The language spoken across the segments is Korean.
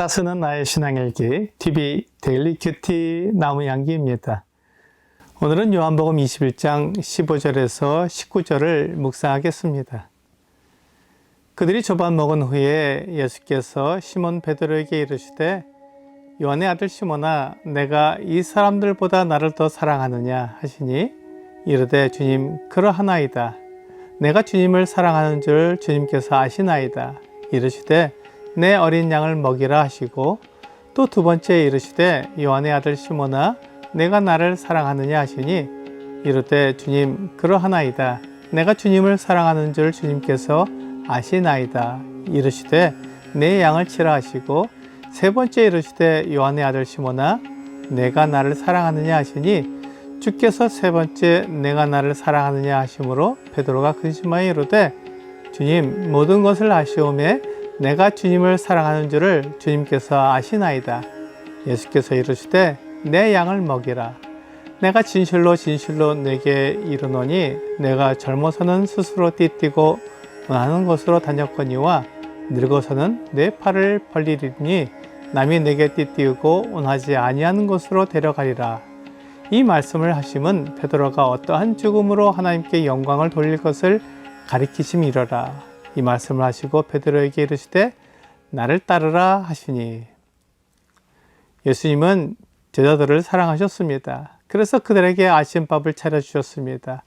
내가 쓰는 나의 신앙일기 TV 데일리 큐티 나무양기입니다. 오늘은 요한복음 21장 15절에서 19절을 묵상하겠습니다. 그들이 조반 먹은 후에 예수께서 시몬 베드로에게 이르시되 요한의 아들 시몬아 내가 이 사람들보다 나를 더 사랑하느냐 하시니 이르되 주님 그러하나이다. 내가 주님을 사랑하는 줄 주님께서 아시나이다. 이르시되 내 어린 양을 먹이라 하시고 또 두 번째 이르시되 요한의 아들 시몬아 내가 나를 사랑하느냐 하시니 이르되 주님 그러하나이다. 내가 주님을 사랑하는 줄 주님께서 아시나이다. 이르시되 내 양을 치라 하시고 세 번째 이르시되 요한의 아들 시몬아 내가 나를 사랑하느냐 하시니 주께서 세 번째 내가 나를 사랑하느냐 하심으로 베드로가 근심하여 이르되 주님 모든 것을 아시오매 내가 주님을 사랑하는 줄을 주님께서 아시나이다. 예수께서 이르시되 내 양을 먹이라. 내가 진실로 진실로 내게 이르노니 내가 젊어서는 스스로 띠뛰고 원하는 곳으로 다녔거니와 늙어서는 내 팔을 벌리리니 남이 내게 띠띠우고 원하지 아니하는 곳으로 데려가리라. 이 말씀을 하심은 베드로가 어떠한 죽음으로 하나님께 영광을 돌릴 것을 가리키심이로라. 이 말씀을 하시고 베드로에게 이르시되 나를 따르라 하시니 예수님은 제자들을 사랑하셨습니다. 그래서 그들에게 아침밥을 차려주셨습니다.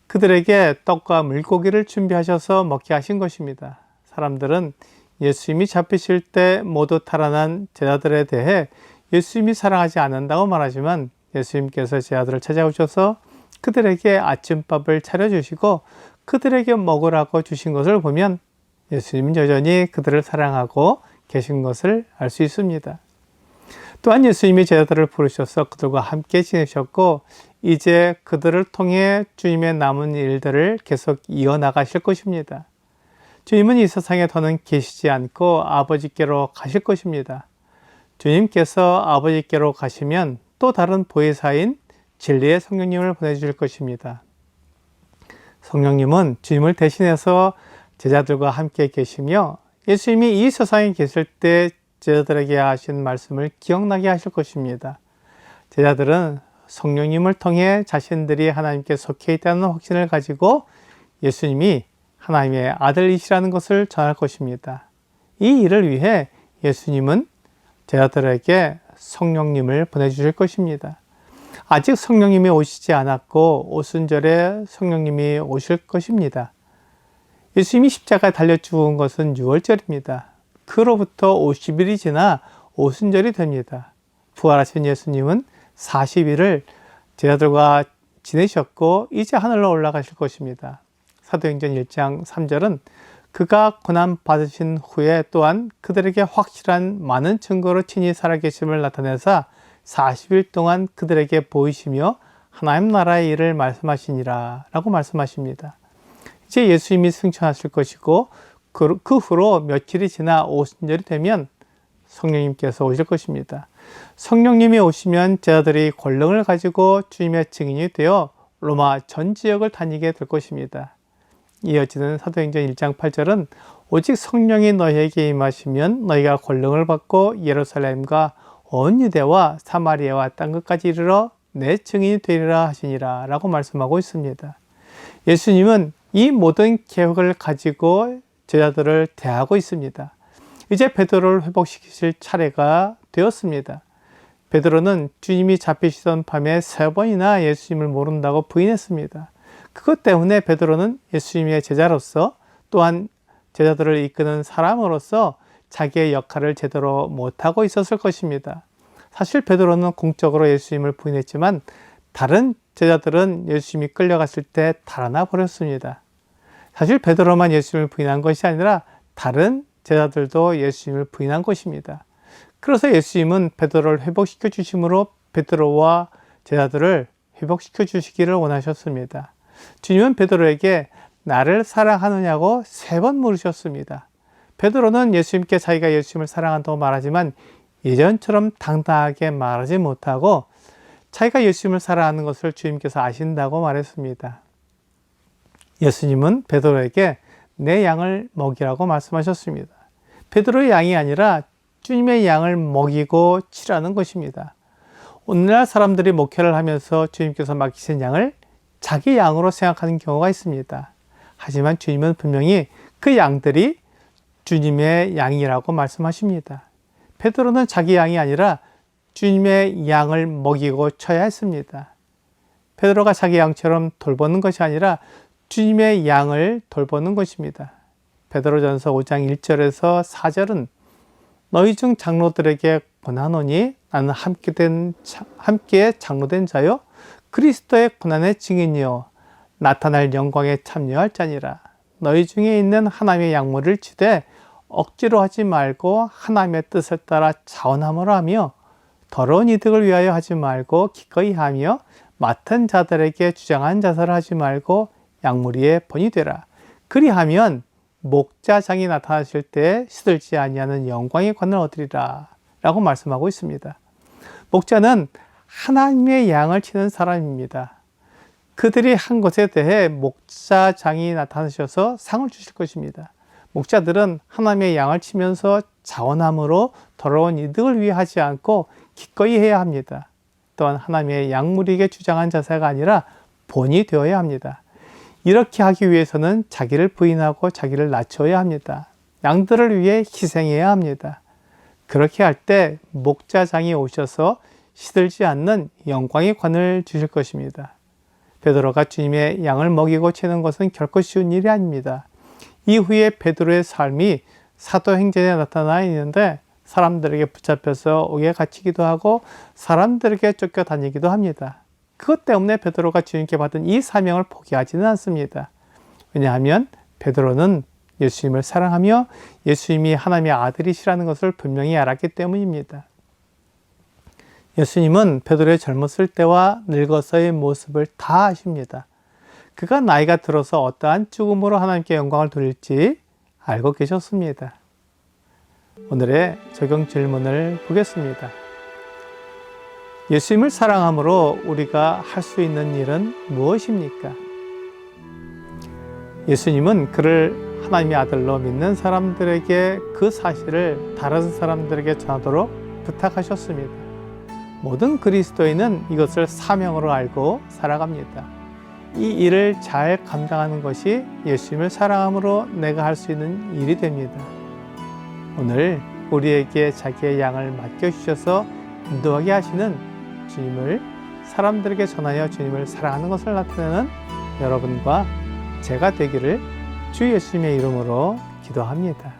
그들에게 떡과 물고기를 준비하셔서 먹게 하신 것입니다. 사람들은 예수님이 잡히실 때 모두 탈환한 제자들에 대해 예수님이 사랑하지 않는다고 말하지만 예수님께서 제자들을 찾아오셔서 그들에게 아침밥을 차려주시고 그들에게 먹으라고 주신 것을 보면 예수님은 여전히 그들을 사랑하고 계신 것을 알 수 있습니다. 또한 예수님이 제자들을 부르셔서 그들과 함께 지내셨고 이제 그들을 통해 주님의 남은 일들을 계속 이어나가실 것입니다. 주님은 이 세상에 더는 계시지 않고 아버지께로 가실 것입니다. 주님께서 아버지께로 가시면 또 다른 보혜사인 진리의 성령님을 보내주실 것입니다. 성령님은 주님을 대신해서 제자들과 함께 계시며 예수님이 이 세상에 계실 때 제자들에게 하신 말씀을 기억나게 하실 것입니다. 제자들은 성령님을 통해 자신들이 하나님께 속해 있다는 확신을 가지고 예수님이 하나님의 아들이시라는 것을 전할 것입니다. 이 일을 위해 예수님은 제자들에게 성령님을 보내주실 것입니다. 아직 성령님이 오시지 않았고 오순절에 성령님이 오실 것입니다. 예수님이 십자가에 달려 죽은 것은 6월절입니다. 그로부터 50일이 지나 오순절이 됩니다. 부활하신 예수님은 40일을 제자들과 지내셨고 이제 하늘로 올라가실 것입니다. 사도행전 1장 3절은 그가 고난 받으신 후에 또한 그들에게 확실한 많은 증거로 친히 살아계심을 나타내사 40일 동안 그들에게 보이시며 하나님 나라의 일을 말씀하시니라 라고 말씀하십니다. 이제 예수님이 승천하실 것이고 그 후로 며칠이 지나 오순절이 되면 성령님께서 오실 것입니다. 성령님이 오시면 제자들이 권능을 가지고 주님의 증인이 되어 로마 전 지역을 다니게 될 것입니다. 이어지는 사도행전 1장 8절은 오직 성령이 너희에게 임하시면 너희가 권능을 받고 예루살렘과 온 유대와 사마리아와 땅끝까지 이르러 내 증인이 되리라 하시니라 라고 말씀하고 있습니다. 예수님은 이 모든 계획을 가지고 제자들을 대하고 있습니다. 이제 베드로를 회복시키실 차례가 되었습니다. 베드로는 주님이 잡히시던 밤에 3번이나 예수님을 모른다고 부인했습니다. 그것 때문에 베드로는 예수님의 제자로서 또한 제자들을 이끄는 사람으로서 자기의 역할을 제대로 못하고 있었을 것입니다. 사실 베드로는 공적으로 예수님을 부인했지만 다른 제자들은 예수님이 끌려갔을 때 달아나 버렸습니다. 사실 베드로만 예수님을 부인한 것이 아니라 다른 제자들도 예수님을 부인한 것입니다. 그래서 예수님은 베드로를 회복시켜 주심으로 베드로와 제자들을 회복시켜 주시기를 원하셨습니다. 주님은 베드로에게 나를 사랑하느냐고 3번 물으셨습니다. 베드로는 예수님께 자기가 예수님을 사랑한다고 말하지만 예전처럼 당당하게 말하지 못하고 자기가 예수님을 사랑하는 것을 주님께서 아신다고 말했습니다. 예수님은 베드로에게 내 양을 먹이라고 말씀하셨습니다. 베드로의 양이 아니라 주님의 양을 먹이고 치라는 것입니다. 오늘날 사람들이 목회를 하면서 주님께서 맡기신 양을 자기 양으로 생각하는 경우가 있습니다. 하지만 주님은 분명히 그 양들이 주님의 양이라고 말씀하십니다. 베드로는 자기 양이 아니라 주님의 양을 먹이고 쳐야 했습니다. 베드로가 자기 양처럼 돌보는 것이 아니라 주님의 양을 돌보는 것입니다. 베드로전서 5장 1절에서 4절은 너희 중 장로들에게 권하노니 나는 함께 장로된 자요 그리스도의 고난의 증인이요 나타날 영광에 참여할 자니라. 너희 중에 있는 하나님의 양물을 치되 억지로 하지 말고 하나님의 뜻을 따라 자원함으로 하며 더러운 이득을 위하여 하지 말고 기꺼이 하며 맡은 자들에게 주장한 자세를 하지 말고 양무리의 본이 되라. 그리하면 목자장이 나타나실 때 시들지 아니하는 영광의 관을 얻으리라 라고 말씀하고 있습니다. 목자는 하나님의 양을 치는 사람입니다. 그들이 한 것에 대해 목자장이 나타나셔서 상을 주실 것입니다. 목자들은 하나님의 양을 치면서 자원함으로 더러운 이득을 위해 하지 않고 기꺼이 해야 합니다. 또한 하나님의 양무리에게 주장한 자세가 아니라 본이 되어야 합니다. 이렇게 하기 위해서는 자기를 부인하고 자기를 낮춰야 합니다. 양들을 위해 희생해야 합니다. 그렇게 할 때 목자장이 오셔서 시들지 않는 영광의 관을 주실 것입니다. 베드로가 주님의 양을 먹이고 치는 것은 결코 쉬운 일이 아닙니다. 이후에 베드로의 삶이 사도행전에 나타나 있는데 사람들에게 붙잡혀서 옥에 갇히기도 하고 사람들에게 쫓겨다니기도 합니다. 그것 때문에 베드로가 주님께 받은 이 사명을 포기하지는 않습니다. 왜냐하면 베드로는 예수님을 사랑하며 예수님이 하나님의 아들이시라는 것을 분명히 알았기 때문입니다. 예수님은 베드로의 젊었을 때와 늙어서의 모습을 다 아십니다. 그가 나이가 들어서 어떠한 죽음으로 하나님께 영광을 돌릴지 알고 계셨습니다. 오늘의 적용 질문을 보겠습니다. 예수님을 사랑함으로 우리가 할 수 있는 일은 무엇입니까? 예수님은 그를 하나님의 아들로 믿는 사람들에게 그 사실을 다른 사람들에게 전하도록 부탁하셨습니다. 모든 그리스도인은 이것을 사명으로 알고 살아갑니다. 이 일을 잘 감당하는 것이 예수님을 사랑함으로 내가 할 수 있는 일이 됩니다. 오늘 우리에게 자기의 양을 맡겨주셔서 인도하게 하시는 주님을 사람들에게 전하여 주님을 사랑하는 것을 나타내는 여러분과 제가 되기를 주 예수님의 이름으로 기도합니다.